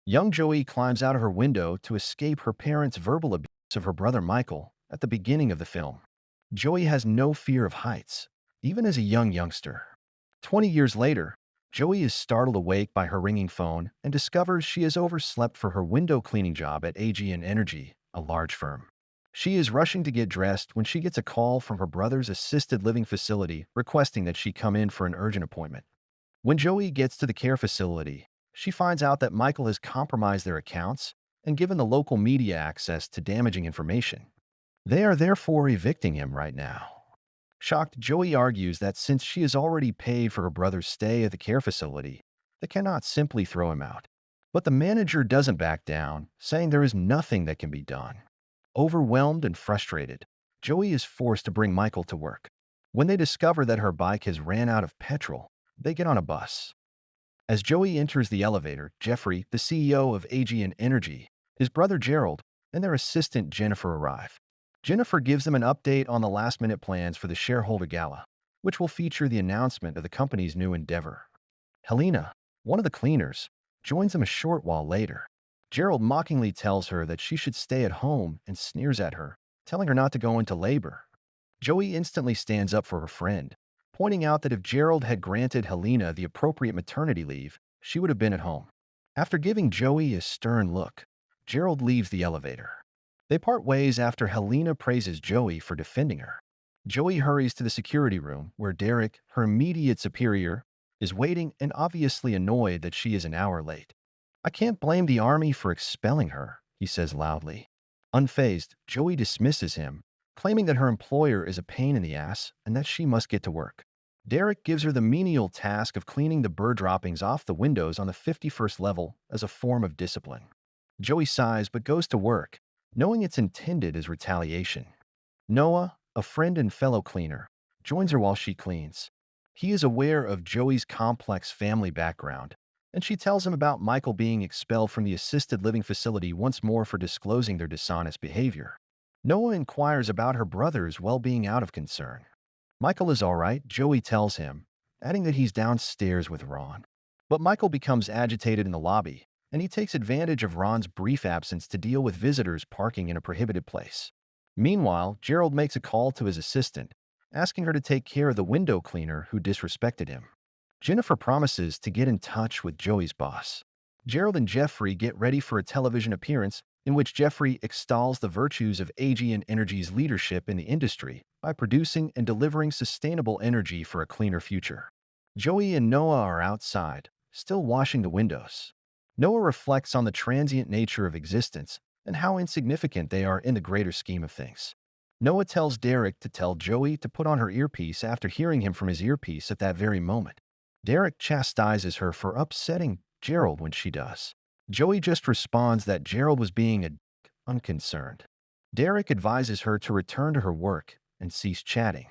Young Joey climbs out of her window to escape her parents' verbal abuse of her brother Michael at the beginning of the film. Joey has no fear of heights, even as a youngster. 20 years later, Joey is startled awake by her ringing phone and discovers she has overslept for her window cleaning job at AG Energy, a large firm. She is rushing to get dressed when she gets a call from her brother's assisted living facility requesting that she come in for an urgent appointment. When Joey gets to the care facility, she finds out that Michael has compromised their accounts and given the local media access to damaging information. They are therefore evicting him right now. Shocked, Joey argues that since she has already paid for her brother's stay at the care facility, they cannot simply throw him out. But the manager doesn't back down, saying there is nothing that can be done. Overwhelmed and frustrated, Joey is forced to bring Michael to work. When they discover that her bike has ran out of petrol, they get on a bus. As Joey enters the elevator, Jeffrey, the CEO of AG Energy, his brother Gerald, and their assistant Jennifer arrive. Jennifer gives them an update on the last-minute plans for the shareholder gala, which will feature the announcement of the company's new endeavor. Helena, one of the cleaners, joins them a short while later. Gerald mockingly tells her that she should stay at home and sneers at her, telling her not to go into labor. Joey instantly stands up for her friend, pointing out that if Gerald had granted Helena the appropriate maternity leave, she would have been at home. After giving Joey a stern look, Gerald leaves the elevator. They part ways after Helena praises Joey for defending her. Joey hurries to the security room where Derek, her immediate superior, is waiting and obviously annoyed that she is an hour late. "I can't blame the army for expelling her," he says loudly. Unfazed, Joey dismisses him, claiming that her employer is a pain in the ass and that she must get to work. Derek gives her the menial task of cleaning the bird droppings off the windows on the 51st level as a form of discipline. Joey sighs but goes to work, knowing it's intended as retaliation. Noah, a friend and fellow cleaner, joins her while she cleans. He is aware of Joey's complex family background, and she tells him about Michael being expelled from the assisted living facility once more for disclosing their dishonest behavior. Noah inquires about her brother's well-being out of concern. Michael is all right, Joey tells him, adding that he's downstairs with Ron. But Michael becomes agitated in the lobby, and he takes advantage of Ron's brief absence to deal with visitors parking in a prohibited place. Meanwhile, Gerald makes a call to his assistant, asking her to take care of the window cleaner who disrespected him. Jennifer promises to get in touch with Joey's boss. Gerald and Jeffrey get ready for a television appearance in which Jeffrey extols the virtues of AG Energy's leadership in the industry by producing and delivering sustainable energy for a cleaner future. Joey and Noah are outside, still washing the windows. Noah reflects on the transient nature of existence and how insignificant they are in the greater scheme of things. Noah tells Derek to tell Joey to put on her earpiece after hearing him from his earpiece at that very moment. Derek chastises her for upsetting Gerald when she does. Joey just responds that Gerald was being a dick, unconcerned. Derek advises her to return to her work and cease chatting.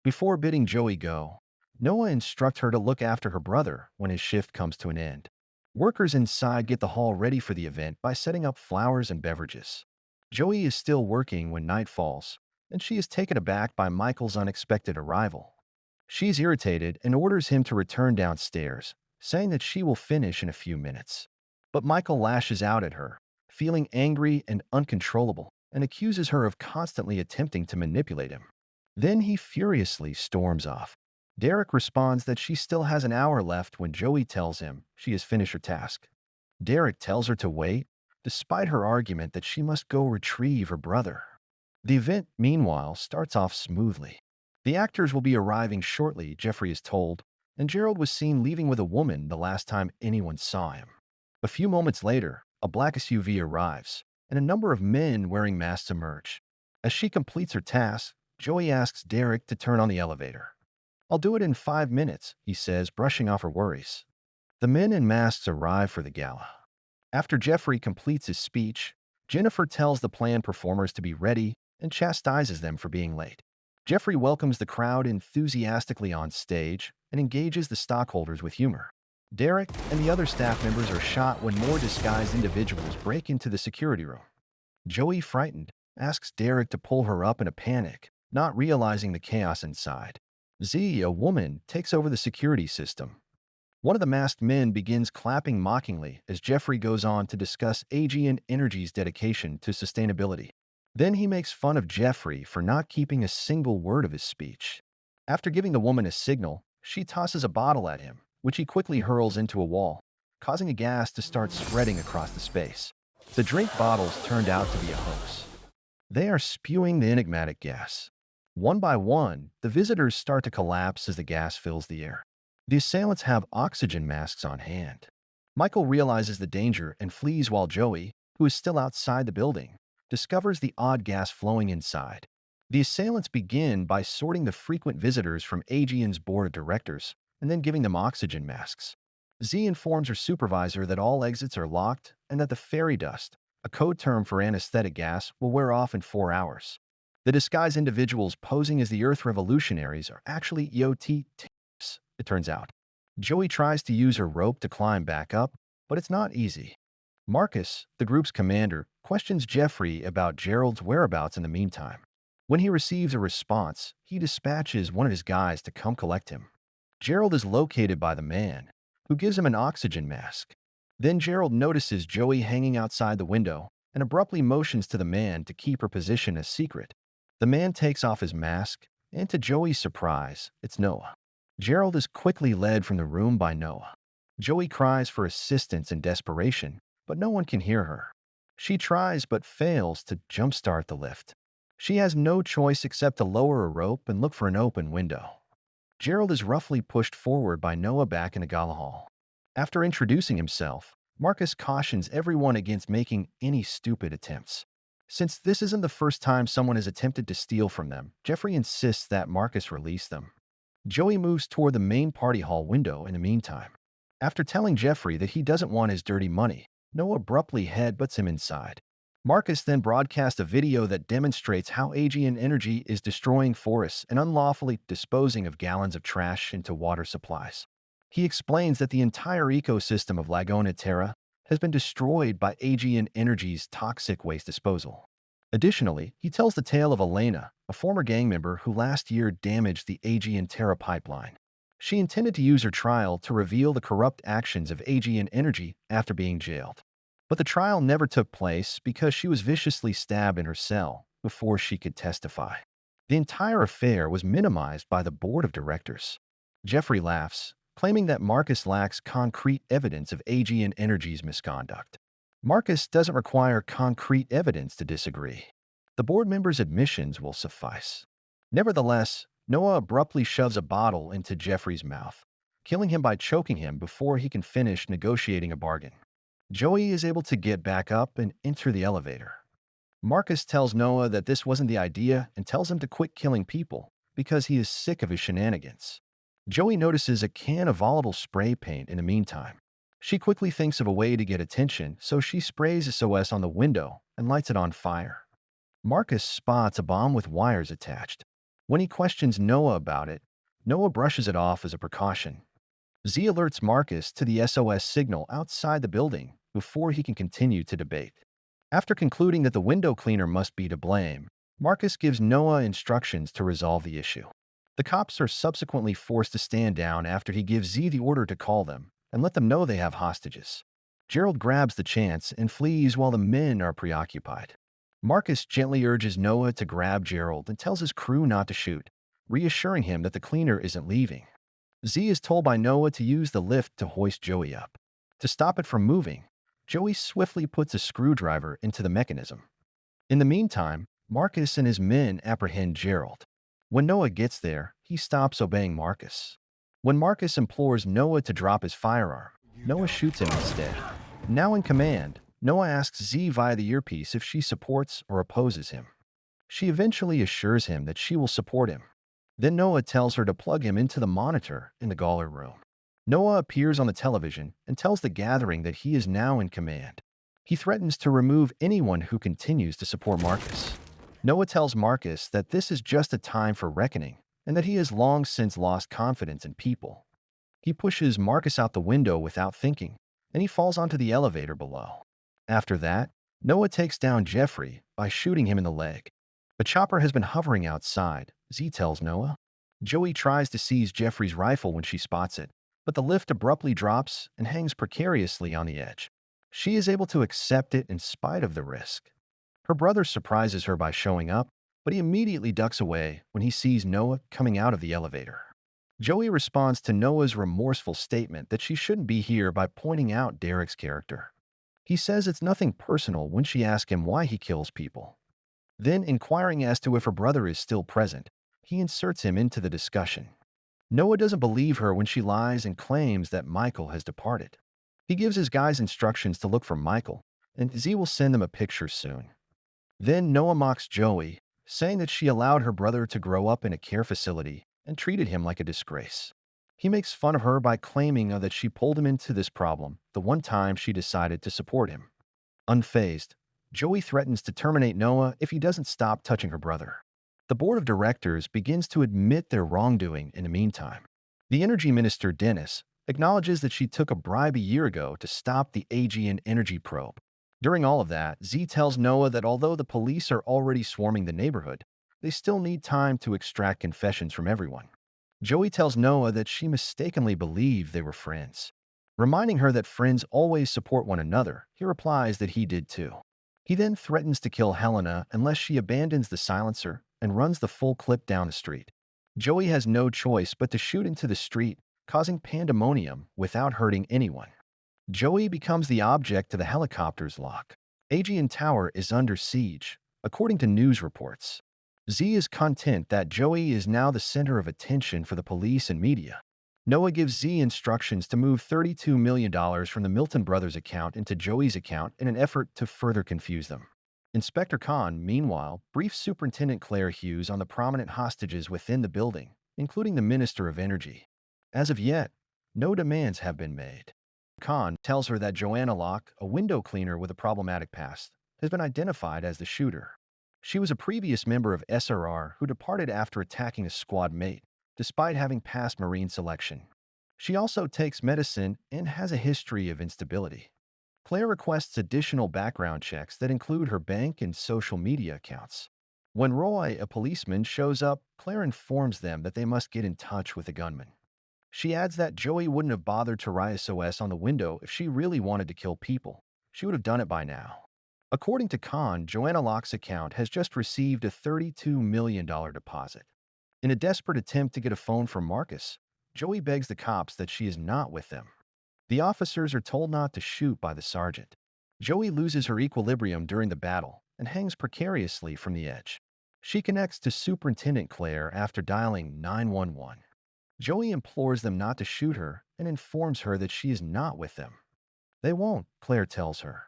Before bidding Joey go, Noah instructs her to look after her brother when his shift comes to an end. Workers inside get the hall ready for the event by setting up flowers and beverages. Joey is still working when night falls, and she is taken aback by Michael's unexpected arrival. She is irritated and orders him to return downstairs, saying that she will finish in a few minutes. But Michael lashes out at her, feeling angry and uncontrollable, and accuses her of constantly attempting to manipulate him. Then he furiously storms off. Derek responds that she still has an hour left when Joey tells him she has finished her task. Derek tells her to wait, despite her argument that she must go retrieve her brother. The event, meanwhile, starts off smoothly. The actors will be arriving shortly, Jeffrey is told, and Gerald was seen leaving with a woman the last time anyone saw him. A few moments later, a black SUV arrives, and a number of men wearing masks emerge. As she completes her task, Joey asks Derek to turn on the elevator. "I'll do it in 5 minutes," he says, brushing off her worries. The men in masks arrive for the gala. After Jeffrey completes his speech, Jennifer tells the planned performers to be ready and chastises them for being late. Jeffrey welcomes the crowd enthusiastically on stage and engages the stockholders with humor. Derek and the other staff members are shot when more disguised individuals break into the security room. Joey, frightened, asks Derek to pull her up in a panic, not realizing the chaos inside. Z, a woman, takes over the security system. One of the masked men begins clapping mockingly as Jeffrey goes on to discuss AG Energy's dedication to sustainability. Then he makes fun of Jeffrey for not keeping a single word of his speech. After giving the woman a signal, she tosses a bottle at him, which he quickly hurls into a wall, causing a gas to start spreading across the space. The drink bottles turned out to be a hoax. They are spewing the enigmatic gas. One by one, the visitors start to collapse as the gas fills the air. The assailants have oxygen masks on hand. Michael realizes the danger and flees while Joey, who is still outside the building, discovers the odd gas flowing inside. The assailants begin by sorting the frequent visitors from Aegean's board of directors and then giving them oxygen masks. Z informs her supervisor that all exits are locked and that the fairy dust, a code term for anesthetic gas, will wear off in 4 hours. The disguised individuals posing as the Earth revolutionaries are actually EOT tapes, it turns out. Joey tries to use her rope to climb back up, but it's not easy. Marcus, the group's commander, questions Jeffrey about Gerald's whereabouts in the meantime. When he receives a response, he dispatches one of his guys to come collect him. Gerald is located by the man, who gives him an oxygen mask. Then Gerald notices Joey hanging outside the window and abruptly motions to the man to keep her position a secret. The man takes off his mask, and to Joey's surprise, it's Noah. Gerald is quickly led from the room by Noah. Joey cries for assistance in desperation, but no one can hear her. She tries but fails to jumpstart the lift. She has no choice except to lower a rope and look for an open window. Gerald is roughly pushed forward by Noah back into Gala Hall. After introducing himself, Marcus cautions everyone against making any stupid attempts. Since this isn't the first time someone has attempted to steal from them, Jeffrey insists that Marcus release them. Joey moves toward the main party hall window in the meantime. After telling Jeffrey that he doesn't want his dirty money, Noah abruptly headbutts him inside. Marcus then broadcasts a video that demonstrates how Aegean Energy is destroying forests and unlawfully disposing of gallons of trash into water supplies. He explains that the entire ecosystem of Laguna Terra has been destroyed by Aegean Energy's toxic waste disposal. Additionally, he tells the tale of Elena, a former gang member who last year damaged the Aegean Terra pipeline. She intended to use her trial to reveal the corrupt actions of Aegean Energy after being jailed. But the trial never took place because she was viciously stabbed in her cell before she could testify. The entire affair was minimized by the board of directors. Jeffrey laughs, claiming that Marcus lacks concrete evidence of Aegean Energy's misconduct. Marcus doesn't require concrete evidence to disagree. The board members' admissions will suffice. Nevertheless, Noah abruptly shoves a bottle into Jeffrey's mouth, killing him by choking him before he can finish negotiating a bargain. Joey is able to get back up and enter the elevator. Marcus tells Noah that this wasn't the idea and tells him to quit killing people because he is sick of his shenanigans. Joey notices a can of volatile spray paint in the meantime. She quickly thinks of a way to get attention, so she sprays SOS on the window and lights it on fire. Marcus spots a bomb with wires attached. When he questions Noah about it, Noah brushes it off as a precaution. Z alerts Marcus to the SOS signal outside the building before he can continue to debate. After concluding that the window cleaner must be to blame, Marcus gives Noah instructions to resolve the issue. The cops are subsequently forced to stand down after he gives Z the order to call them and let them know they have hostages. Gerald grabs the chance and flees while the men are preoccupied. Marcus gently urges Noah to grab Gerald and tells his crew not to shoot, reassuring him that the cleaner isn't leaving. Z is told by Noah to use the lift to hoist Joey up. To stop it from moving, Joey swiftly puts a screwdriver into the mechanism. In the meantime, Marcus and his men apprehend Gerald. When Noah gets there, he stops obeying Marcus. When Marcus implores Noah to drop his firearm, Noah shoots him instead. Now in command, Noah asks Z via the earpiece if she supports or opposes him. She eventually assures him that she will support him. Then Noah tells her to plug him into the monitor in the Gawler room. Noah appears on the television and tells the gathering that he is now in command. He threatens to remove anyone who continues to support Marcus. Noah tells Marcus that this is just a time for reckoning and that he has long since lost confidence in people. He pushes Marcus out the window without thinking, and he falls onto the elevator below. After that, Noah takes down Jeffrey by shooting him in the leg. The chopper has been hovering outside, Z tells Noah. Joey tries to seize Jeffrey's rifle when she spots it, but the lift abruptly drops and hangs precariously on the edge. She is able to accept it in spite of the risk. Her brother surprises her by showing up, but he immediately ducks away when he sees Noah coming out of the elevator. Joey responds to Noah's remorseful statement that she shouldn't be here by pointing out Derek's character. He says it's nothing personal when she asks him why he kills people. Then, inquiring as to if her brother is still present, he inserts him into the discussion. Noah doesn't believe her when she lies and claims that Michael has departed. He gives his guys instructions to look for Michael, and Z will send them a picture soon. Then Noah mocks Joey, saying that she allowed her brother to grow up in a care facility and treated him like a disgrace. He makes fun of her by claiming that she pulled him into this problem the one time she decided to support him. Unfazed, Joey threatens to terminate Noah if he doesn't stop touching her brother. The board of directors begins to admit their wrongdoing in the meantime. The energy minister, Dennis, acknowledges that she took a bribe a year ago to stop the Aegean energy probe. During all of that, Z tells Noah that although the police are already swarming the neighborhood, they still need time to extract confessions from everyone. Joey tells Noah that she mistakenly believed they were friends. Reminding her that friends always support one another, he replies that he did too. He then threatens to kill Helena unless she abandons the silencer and runs the full clip down the street. Joey has no choice but to shoot into the street, causing pandemonium without hurting anyone. Joey becomes the object to the helicopter's lock. Aegean Tower is under siege, according to news reports. Z is content that Joey is now the center of attention for the police and media. Noah gives Z instructions to move $32 million from the Milton brothers' account into Joey's account in an effort to further confuse them. Inspector Khan, meanwhile, briefs Superintendent Claire Hughes on the prominent hostages within the building, including the Minister of Energy. As of yet, no demands have been made. Khan tells her that Joanna Locke, a window cleaner with a problematic past, has been identified as the shooter. She was a previous member of SRR who departed after attacking a squad mate, despite having passed Marine selection. She also takes medicine and has a history of instability. Claire requests additional background checks that include her bank and social media accounts. When Roy, a policeman, shows up, Claire informs them that they must get in touch with the gunman. She adds that Joey wouldn't have bothered to write SOS on the window if she really wanted to kill people. She would have done it by now. According to Khan, Joanna Locke's account has just received a $32 million deposit. In a desperate attempt to get a phone from Marcus, Joey begs the cops that she is not with them. The officers are told not to shoot by the sergeant. Joey loses her equilibrium during the battle and hangs precariously from the edge. She connects to Superintendent Claire after dialing 911. Joey implores them not to shoot her and informs her that she is not with them. They won't, Claire tells her.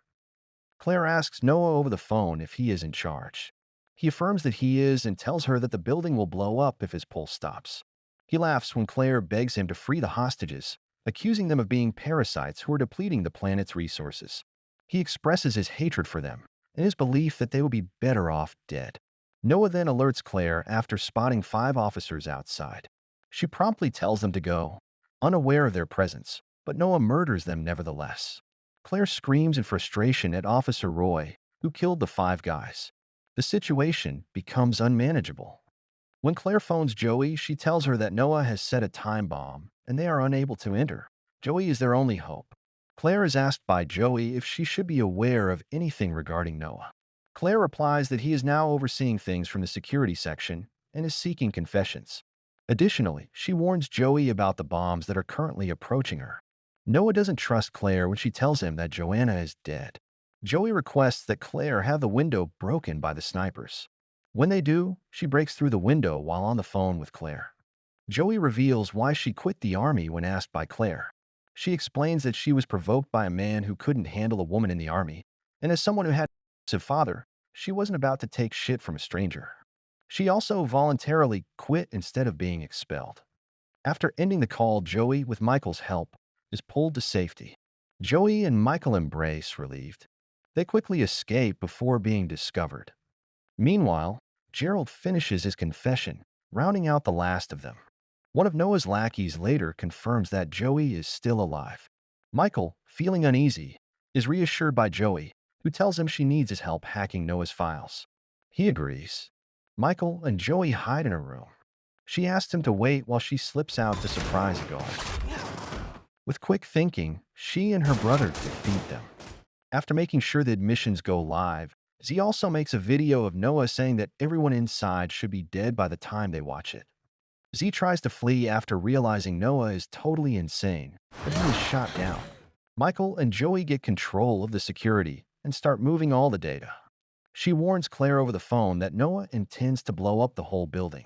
Claire asks Noah over the phone if he is in charge. He affirms that he is and tells her that the building will blow up if his pulse stops. He laughs when Claire begs him to free the hostages, accusing them of being parasites who are depleting the planet's resources. He expresses his hatred for them and his belief that they would be better off dead. Noah then alerts Claire after spotting 5 officers outside. She promptly tells them to go, unaware of their presence, but Noah murders them nevertheless. Claire screams in frustration at Officer Roy, who killed the 5 guys. The situation becomes unmanageable. When Claire phones Joey, she tells her that Noah has set a time bomb and they are unable to enter. Joey is their only hope. Claire is asked by Joey if she should be aware of anything regarding Noah. Claire replies that he is now overseeing things from the security section and is seeking confessions. Additionally, she warns Joey about the bombs that are currently approaching her. Noah doesn't trust Claire when she tells him that Joanna is dead. Joey requests that Claire have the window broken by the snipers. When they do, she breaks through the window while on the phone with Claire. Joey reveals why she quit the army when asked by Claire. She explains that she was provoked by a man who couldn't handle a woman in the army, and as someone who had an abusive father, she wasn't about to take shit from a stranger. She also voluntarily quit instead of being expelled. After ending the call, Joey, with Michael's help, is pulled to safety. Joey and Michael embrace, relieved. They quickly escape before being discovered. Meanwhile, Gerald finishes his confession, rounding out the last of them. One of Noah's lackeys later confirms that Joey is still alive. Michael, feeling uneasy, is reassured by Joey, who tells him she needs his help hacking Noah's files. He agrees. Michael and Joey hide in a room. She asks him to wait while she slips out to surprise a guard. With quick thinking, she and her brother defeat them. After making sure the admissions go live, Z also makes a video of Noah saying that everyone inside should be dead by the time they watch it. Z tries to flee after realizing Noah is totally insane, but he is shot down. Michael and Joey get control of the security and start moving all the data. She warns Claire over the phone that Noah intends to blow up the whole building.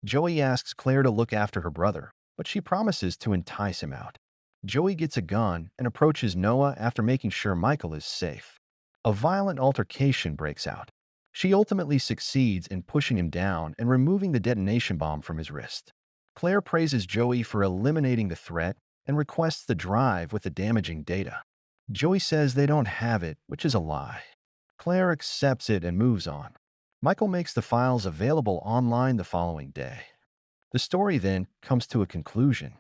Joey asks Claire to look after her brother, but she promises to entice him out. Joey gets a gun and approaches Noah after making sure Michael is safe. A violent altercation breaks out. She ultimately succeeds in pushing him down and removing the detonation bomb from his wrist. Claire praises Joey for eliminating the threat and requests the drive with the damaging data. Joey says they don't have it, which is a lie. Claire accepts it and moves on. Michael makes the files available online the following day. The story then comes to a conclusion.